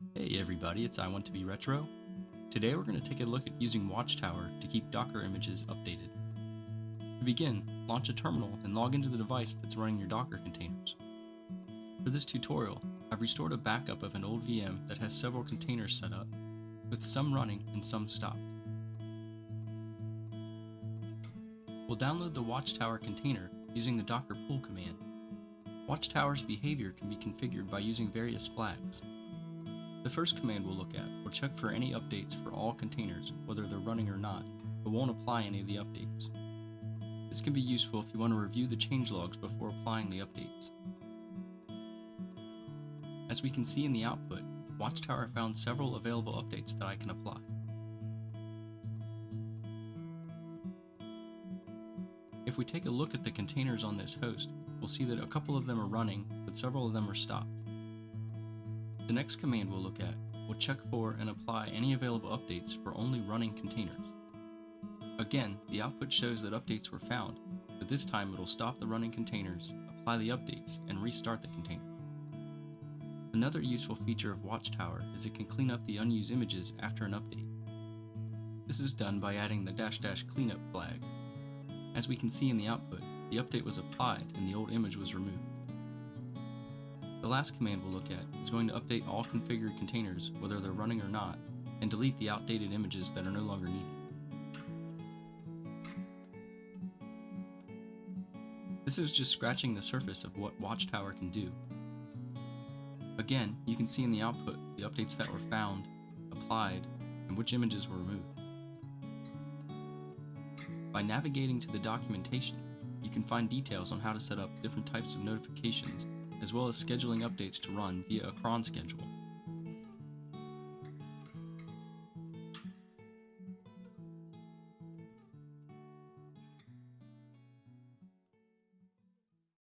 Hey everybody, it's I Want to Be Retro. Today we're going to take a look at using WatchTower to keep Docker images updated. To begin, launch a terminal and log into the device that's running your Docker containers. For this tutorial, I've restored a backup of an old VM that has several containers set up, with some running and some stopped. We'll download the WatchTower container using the docker pull command. WatchTower's behavior can be configured by using various flags. The first command we'll look at will check for any updates for all containers, whether they're running or not, but won't apply any of the updates. This can be useful if you want to review the changelogs before applying the updates. As we can see in the output, WatchTower found several available updates that I can apply. If we take a look at the containers on this host, we'll see that a couple of them are running, but several of them are stopped. The next command we'll look at will check for and apply any available updates for only running containers. Again, the output shows that updates were found, but this time it'll stop the running containers, apply the updates, and restart the container. Another useful feature of WatchTower is it can clean up the unused images after an update. This is done by adding the -- cleanup flag. As we can see in the output, the update was applied and the old image was removed. The last command we'll look at is going to update all configured containers, whether they're running or not, and delete the outdated images that are no longer needed. This is just scratching the surface of what WatchTower can do. Again, you can see in the output the updates that were found, applied, and which images were removed. By navigating to the documentation, you can find details on how to set up different types of notifications, as well as scheduling updates to run via a cron schedule.